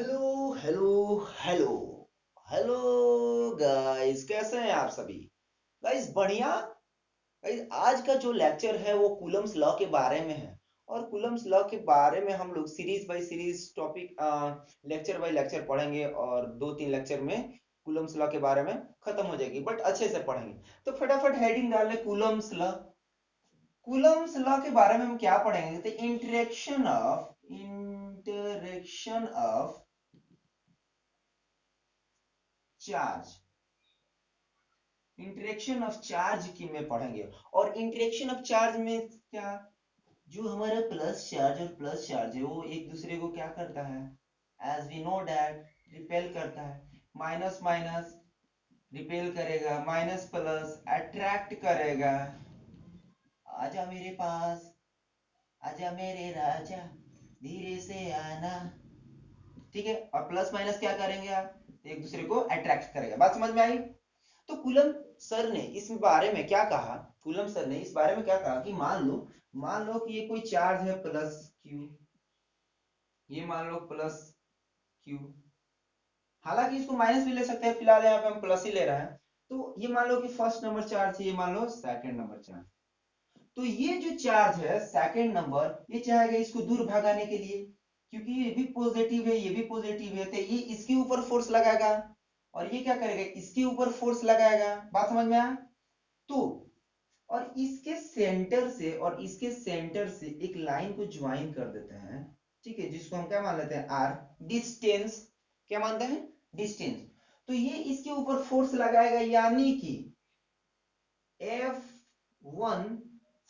Hello hello hello hello guys, कैसे हैं आप सभी? गाइस बढ़िया। गाइस आज का जो लेक्चर है वो कूलम्स लॉ के बारे में है। और कूलम्स लॉ के बारे में हम लोग series by series topic lecture by lecture पढ़ेंगे और दो तीन लेक्चर में कूलम्स लॉ के बारे में खत्म हो जाएगी, बट अच्छे से पढ़ेंगे। तो फटाफट हेडिंग डाल ले, कूलम्स लॉ। कूलम्स लॉ के बारे में हम क्या पढ़ेंगे? तो interaction of charge, interaction of charge की में पढ़ेंगे। और इंटरेक्शन ऑफ चार्ज में क्या, जो हमारा प्लस चार्ज और प्लस चार्ज है वो एक दूसरे को क्या करता है, as we know that repel करता है। माइनस माइनस रिपेल करेगा, माइनस प्लस अट्रैक्ट करेगा। आजा मेरे पास, आजा मेरे राजा, धीरे से आना। ठीक है, और प्लस माइनस क्या करेंगे आप, एक दूसरे को अट्रैक्ट करेगा। बात समझ में आई? तो कूलम सर ने इस बारे में क्या कहा, कूलम सर ने इस बारे में क्या कहा कि मान लो कि ये कोई चार्ज है प्लस क्यू, ये मान लो प्लस क्यू। हालांकि इसको माइनस भी ले सकते हैं, फिलहाल यहाँ पे हम प्लस ही ले रहे हैं। तो ये मान लो कि फर्स्ट नंबर चार्ज है, ये मान लो सेकंड नंबर चार्ज। तो ये जो चार्ज है सेकंड नंबर, ये चाहेगा इसको दूर भगाने के लिए, क्योंकि ये भी पॉजिटिव है, ये भी पॉजिटिव है, तो ये इसके ऊपर फोर्स लगाएगा और ये क्या करेगा, इसके ऊपर फोर्स लगाएगा। बात समझ में आया? तो और इसके सेंटर से एक लाइन को ज्वाइन कर देते हैं। ठीक है, जिसको हम क्या मान लेते हैं, आर, डिस्टेंस। क्या मानते हैं? डिस्टेंस। तो ये इसके ऊपर फोर्स लगाएगा, यानी कि F1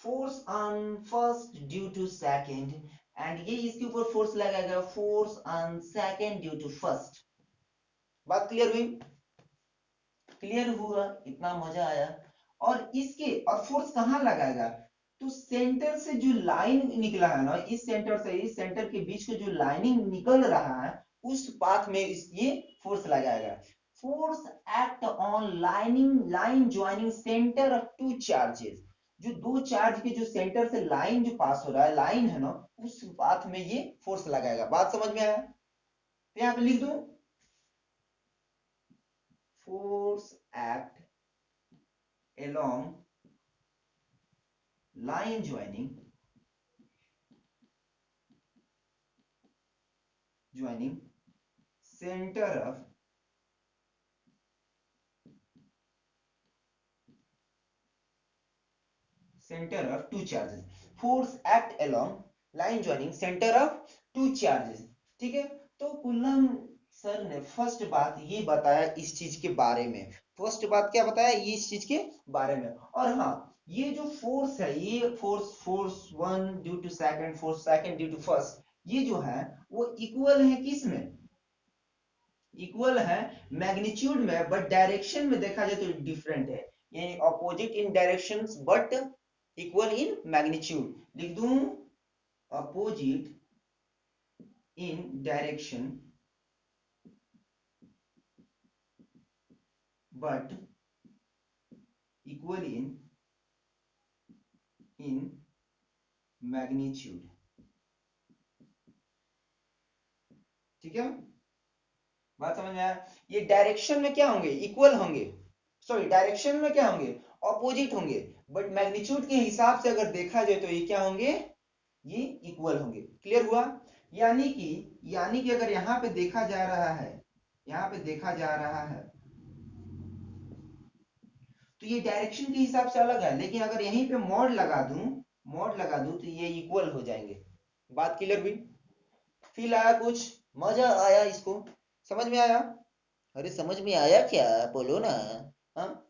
force on first due to second, and ये इसके ऊपर फोर्स लगाएगा force on second due to first. बात क्लियर हुई? क्लियर हुआ? इतना मजा आया? और इसके और फोर्स कहां लगाएगा, तो सेंटर से जो लाइन निकला है ना, इस सेंटर से इस सेंटर के बीच का जो लाइनिंग निकल रहा है, उस पाथ में ये फोर्स लगाएगा। Force act on line joining centre of two charges. जो दो चार्ज के जो सेंटर से लाइन जो पास हो रहा है, लाइन है ना, उस पाथ में ये फोर्स लगाएगा। बात समझ में आया? तो यहां पे लिख दो, force act along line joining center of two charges. Force act along line joining center of two charges. ठीक है, तो कुल्लम सर ने फर्स्ट बात ये बताया इस चीज के बारे में। फर्स्ट बात क्या बताया, ये इस चीज के बारे में। और हाँ, ये जो फोर्स है, ये force one due to second, force second due to first, ये जो है वो इक्वल है किस में, इक्वल है मैग्नीट्यूड में, बट डायरेक्शन में देखा जाए तो डिफरेंट है। यानी opposite in directions but equal in magnitude. लिख दूं, opposite in direction but equal in magnitude. ठीक है, बात समझ में आया? ये डायरेक्शन में क्या होंगे, इक्वल होंगे। सॉरी, डायरेक्शन में क्या होंगे, ऑपोजिट होंगे। बट मैग्नीट्यूड के हिसाब से अगर देखा जाए तो ये क्या होंगे, ये इक्वल होंगे। क्लियर हुआ? यानी कि अगर यहां पे देखा जा रहा है, यहां पे देखा जा रहा है, तो ये डायरेक्शन के हिसाब से अलग है, लेकिन अगर यहीं पे मॉड लगा दूं तो ये इक्वल हो जाएंगे। बात क्लियर हुई? फील आया कुछ? मजा आया इसको? समझ में आया? अरे समझ में आया क्या, बोलो ना। हाँ,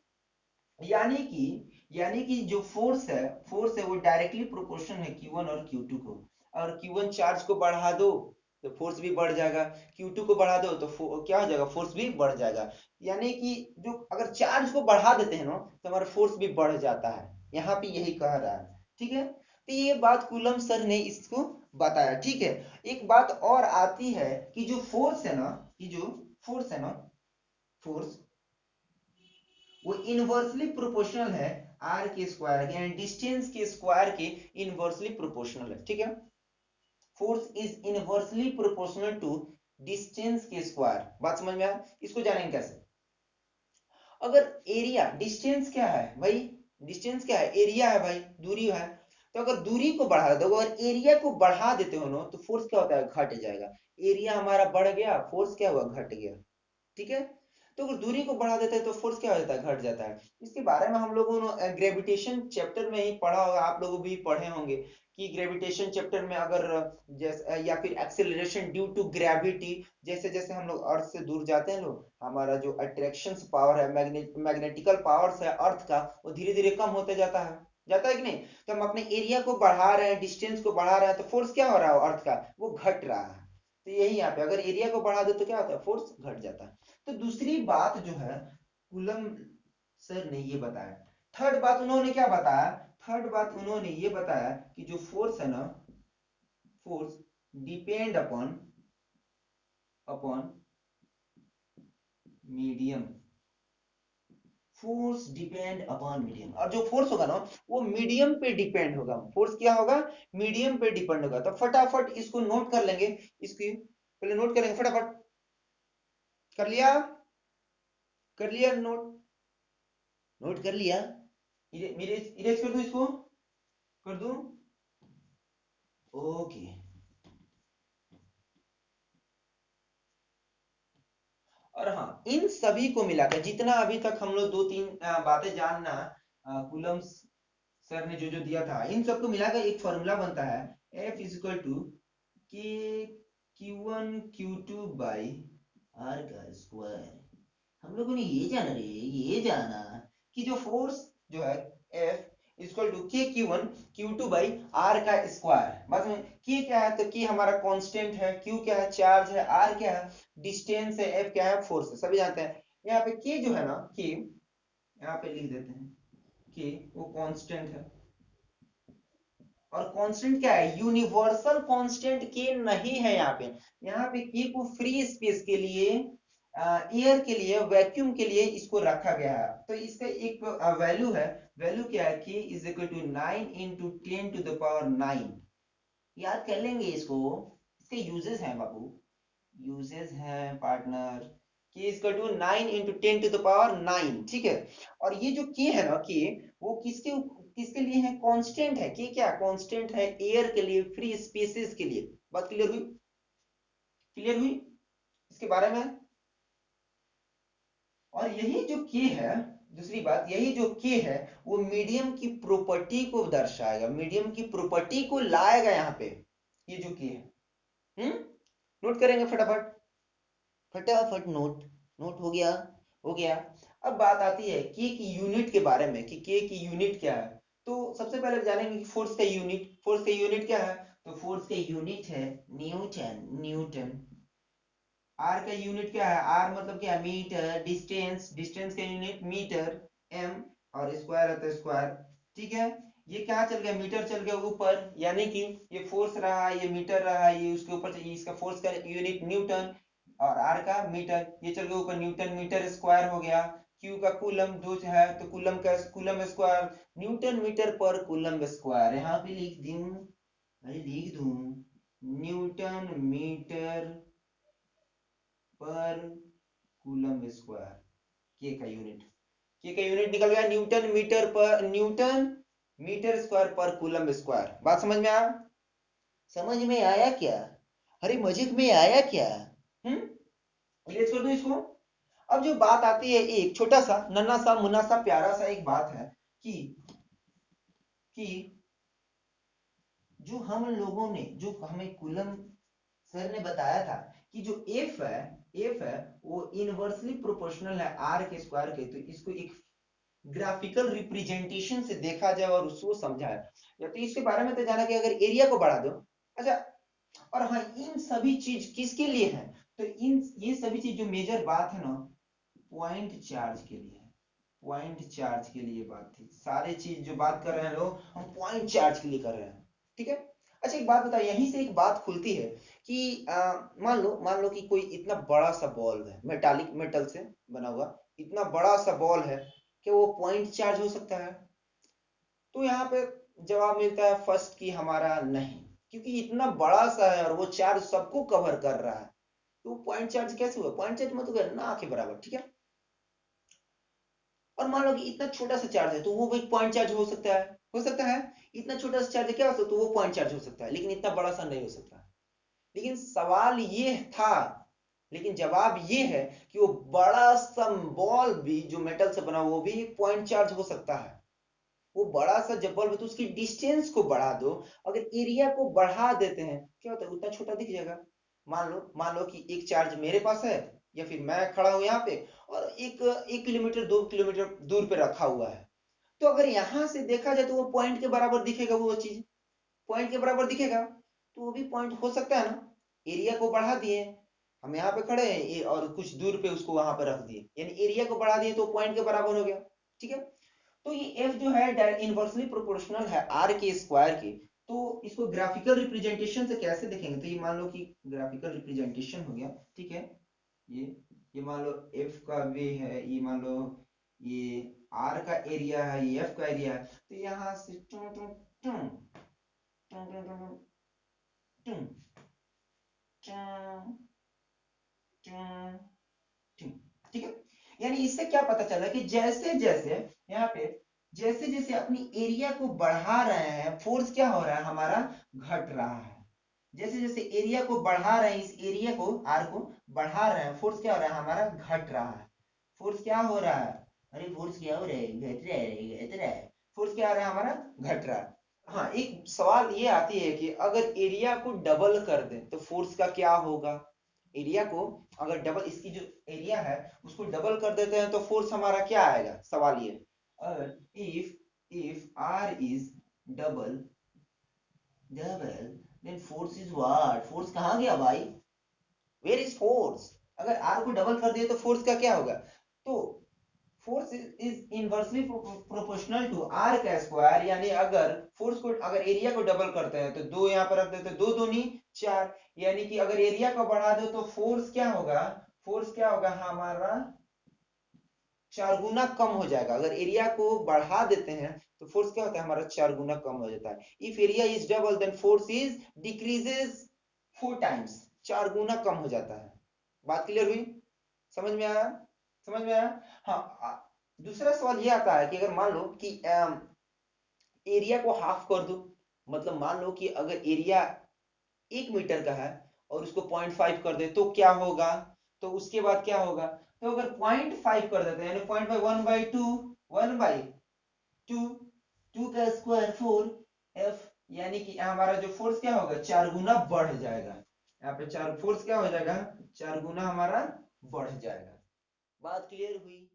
यानी कि जो फोर्स है वो डायरेक्टली प्रोपोर्शनल है Q1 और Q2 को। और Q1 चार्ज को बढ़ा दो तो फोर्स भी बढ़ जाएगा, Q2 को बढ़ा दो तो क्या हो जाएगा, फोर्स भी बढ़ जाएगा। यानी कि जो अगर चार्ज को बढ़ा देते हैं ना तो हमारा फोर्स भी बढ़ जाता है। यहाँ पे यही कह रहा है। ठीक है, तो ये बात कूलम सर ने इसको बताया। ठीक है, एक बात और आती है कि जो फोर्स है ना, कि जो फोर्स है ना, फोर्स वो इनवर्सली प्रोपोर्शनल है आर के स्क्वायर यानी डिस्टेंस के स्क्वायर के इनवर्सली प्रोपोर्शनल है। ठीक है, force is inversely proportional to distance के स्क्वायर। बात समझ में आया? इसको जानेंगे कैसे? अगर एरिया, डिस्टेंस क्या है भाई, डिस्टेंस क्या है, एरिया है भाई, दूरी है। तो अगर दूरी को बढ़ा दो, अगर एरिया को बढ़ा देते हो ना, तो फोर्स क्या होता है, घट जाएगा। एरिया हमारा बढ़ गया, फोर्स क्या हुआ, घट गया। ठीक है? तो अगर दूरी को बढ़ा देते हैं तो फोर्स क्या हो जाता है, घट जाता है। इसके बारे में हम लोगों ने ग्रेविटेशन चैप्टर में ही पढ़ा होगा, आप लोग भी पढ़े होंगे कि ग्रेविटेशन चैप्टर में अगर जैसे या फिर एक्सेलरेशन ड्यू टू ग्रेविटी, जैसे जैसे हम लोग अर्थ से दूर जाते हैं लोग, हमारा जो अट्रैक्शन पावर है, मैग्नेटिकल पावर्स है अर्थ का, वो धीरे धीरे कम होते जाता है कि नहीं? तो हम अपने एरिया को बढ़ा रहे हैं, डिस्टेंस को बढ़ा रहे हैं, तो फोर्स क्या हो रहा है अर्थ का, वो घट रहा है। तो यही यहाँ पे अगर एरिया को बढ़ा दो तो क्या होता है, फोर्स घट जाता है। तो दूसरी बात जो है कूलम सर ने ये बताया। थर्ड बात उन्होंने क्या बताया, थर्ड बात उन्होंने ये बताया कि जो फोर्स है ना, force depend upon upon medium, force depend upon medium. और जो फोर्स होगा ना वो मीडियम पे डिपेंड होगा। फोर्स क्या होगा, मीडियम पे डिपेंड होगा। तो फटाफट इसको नोट कर लेंगे, इसकी पहले नोट करेंगे फटाफट। कर लिया, कर लिया नोट, नोट कर लिया। इरेज कर दूं इसको, कर दूं? ओके। और हाँ, इन सभी को मिलाकर जितना अभी तक हम लोग दो तीन बातें जानना, कूलम्ब सर ने जो जो दिया था, इन सबको मिलाकर एक फॉर्मूला बनता है, F इज इक्वल टू के Q1 Q2 बाई आर का स्क्वायर। हम लोगों ने ये जाना रे, ये जाना कि जो फोर्स जो है F इक्वल टू के Q1 Q2 बाई आर का स्क्वायर। बात में के क्या है, तो के हमारा कांस्टेंट है, Q क्या है, चार्ज है, आर क्या है, डिस्टेंस है, F क्या है, फोर्स है, सभी जानते हैं। यहाँ पे के जो है ना, के यहाँ पे लिख देते हैं, के वो कांस्टेंट है। और कांस्टेंट क्या है, यूनिवर्सल कांस्टेंट के नहीं है यहाँ पे। यहाँ पे के को फ्री स्पेस के लिए, एयर के लिए, वैक्यूम के लिए इसको रखा गया है। तो इसका एक वैल्यू है, वैल्यू क्या है, K is equal to 9 into 10 to the power 9। याद कर लेंगे इसको, इसके यूजेस हैं बाबू, यूजेस हैं partner. K is equal to 9 into 10 to the power 9। ठीक है? और ये जो के है ना, के वो किसके किसके लिए है, कांस्टेंट है। के क्या कांस्टेंट है, एयर के लिए, फ्री स्पेसेस के लिए। बात क्लियर हुई, क्लियर हुई इसके बारे में? और यही जो के है, दूसरी बात, यही जो के है वो मीडियम की प्रॉपर्टी को दर्शाएगा, मीडियम की प्रॉपर्टी को लाएगा यहाँ पे, ये जो के है। नोट करेंगे फटाफट, फटाफट नोट, नोट हो गया, हो गया। अब बात आती है के की यूनिट के बारे में कि के की यूनिट क्या है। तो सबसे पहले जानेंगे कि फोर्स का यूनिट, फोर्स का यूनिट क्या है। तो फोर्स का यूनिट है न्यूटन, न्यूटन। आर का यूनिट क्या है, आर मतलब क्या है, मीटर। डिस्टेंस, डिस्टेंस का यूनिट मीटर, एम। और स्क्वायर है तो स्क्वायर। ठीक है? ये क्या चल गया, मीटर चल गया ऊपर, यानी कि ये फोर्स रहा, ये मीटर रहा, ये उसके ऊपर, इसका फोर्स का यूनिट न्यूटन और आर का मीटर, ये चल गया ऊपर, न्यूटन मीटर स्क्वायर हो गया। क्यू का कूलम जो है, तो कूलम का कूलम स्क्वायर, न्यूटन मीटर पर कूलम स्क्वायर। यहाँ पे लिख दूं, अरे लिख दूं, न्यूटन मीटर पर कूलम स्क्वायर, के का यूनिट, के का यूनिट निकल गया न्यूटन मीटर पर, न्यूटन मीटर स्क्वायर पर कूलम स्क्वायर। बात समझ में आया, समझ में आया क्या, अरे मजे में आया क्या? इरेज कर दो इसको। अब जो बात आती है, एक छोटा सा नन्ना सा मुन्ना सा प्यारा सा एक बात है कि कि जो हम लोगों ने, जो हमें कूलम सर ने बताया था कि जो एफ है, एफ है वो इनवर्सली प्रोपोर्शनल है आर के स्क्वायर के। तो इसको एक ग्राफिकल रिप्रेजेंटेशन से देखा जाए और उसको समझाए, या तो इसके बारे में तो जाना कि अगर एरिया को बढ़ा दो। अच्छा, और हाँ, इन सभी चीज किसके लिए है, तो इन ये सभी चीज जो मेजर बात है ना, पॉइंट चार्ज के लिए, पॉइंट चार्ज के लिए बात थी। सारे चीज जो बात कर रहे हैं लोग, हम पॉइंट चार्ज के लिए कर रहे हैं। ठीक है? अच्छा, एक बात बताइए, यहीं से एक बात खुलती है कि मान लो कि कोई इतना बड़ा सा बॉल है, मेटालिक मेटल से बना हुआ, इतना बड़ा सा बॉल है कि वो पॉइंट चार्ज हो सकता है? तो यहाँ पे जवाब मिलता है फर्स्ट की हमारा नहीं, क्योंकि इतना बड़ा सा है और वो चार्ज सबको कवर कर रहा है। तो पॉइंट चार्ज कैसे हुआ, पॉइंट चार्ज मतलब ना के बराबर, ठीक है। और मान लो कि इतना छोटा सा चार्ज है तो वो भी पॉइंट चार्ज हो सकता है, हो सकता है। इतना छोटा सा चार्ज है क्या हो सकता है, तो वो पॉइंट चार्ज हो सकता है, लेकिन इतना बड़ा सा नहीं हो सकता। लेकिन सवाल ये था, लेकिन जवाब ये है कि वो बड़ा सा बॉल भी जो मेटल से बना वो भी पॉइंट चार्ज हो सकता है। वो बड़ा सा जब बल्ब है तो उसकी डिस्टेंस को बढ़ा दो, अगर एरिया को बढ़ा देते हैं क्या होता है, उतना छोटा दिख जाएगा। मान लो कि एक चार्ज मेरे पास है, या फिर मैं खड़ा हूं यहाँ पे, और एक किलोमीटर 2 किलोमीटर दूर पे रखा हुआ है। तो अगर यहां से देखा जाए तो वो पॉइंट के बराबर दिखेगा, वो चीज पॉइंट के बराबर दिखेगा। तो वो भी पॉइंट हो सकता है ना। एरिया को बढ़ा दिए, हम यहाँ पे खड़े हैं और कुछ दूर पे उसको वहां पे रख दिए, यानी एरिया को बढ़ा दिए तो पॉइंट के बराबर हो गया, ठीक है। तो ये एफ जो है इनवर्सली प्रोपोर्शनल है आर के स्क्वायर के। तो इसको ग्राफिकल रिप्रेजेंटेशन से कैसे देखेंगे, तो ये मान लो कि ग्राफिकल रिप्रेजेंटेशन हो गया, ठीक है। ये ये मान लो एफ का वे है, ये मान लो ये आर का एरिया है, ये एफ का एरिया है। तो यहाँ से टुम टुम टुम टुम टुम टुम टुम टुम टुम टुम, ठीक है। यानी इससे क्या पता चला कि जैसे जैसे यहाँ पे जैसे जैसे अपनी एरिया को बढ़ा रहे हैं, फोर्स क्या हो रहा है हमारा, घट रहा है। जैसे जैसे एरिया को बढ़ा रहे हैं, इस एरिया को आर को बढ़ा रहे हैं, फोर्स क्या हो रहा है हमारा, घट रहा है। फोर्स क्या हो रहा है, अरे फोर्स क्या हो रहा है, घट रहा है, घट रहा है। फोर्स क्या हो रहा है हमारा, घट रहा है। हाँ, एक सवाल ये आती है कि अगर एरिया को डबल कर दें तो फोर्स का क्या होगा। एरिया को अगर डबल, इसकी जो एरिया है उसको डबल कर देते हैं तो फोर्स हमारा क्या आएगा, सवाल ये। अगर if if R is double double then force is what, force कहाँ गया भाई, वेयर इज फोर्स। अगर आर को डबल कर दिए तो फोर्स का क्या होगा, तो force is inversely proportional to R का स्क्वायर। यानी अगर फोर्स को, अगर एरिया को डबल करते हैं तो दो यहाँ पर रख देते हैं, दो दूनी चार। यानी कि अगर एरिया को बढ़ा दो तो फोर्स क्या होगा, फोर्स क्या होगा हमारा, चार गुना कम हो जाएगा। अगर एरिया को बढ़ा देते हैं तो फोर्स क्या होता है हमारा, चार गुना कम हो जाता है। If area is double then force is decreases 4 times, चार गुना कम हो जाता है। बात क्लियर हुई, समझ में आया, समझ में आया। हाँ, दूसरा सवाल ये आता है कि अगर मान लो कि एरिया को हाफ कर दो, मतलब मान लो कि अगर एरिया 1 मीटर का है और उसको 0.5 कर दे तो क्या होगा। तो उसके बाद क्या होगा, तो अगर 0.5 कर देते हैं यानी 0.5, 1/2, 1/2, 2 का स्क्वायर 4 F। यानी कि हमारा जो फोर्स क्या होगा, चार गुना बढ़ जाएगा। यहाँ पे चार फोर्स क्या हो जाएगा, चार गुना हमारा बढ़ जाएगा। बात क्लियर हुई।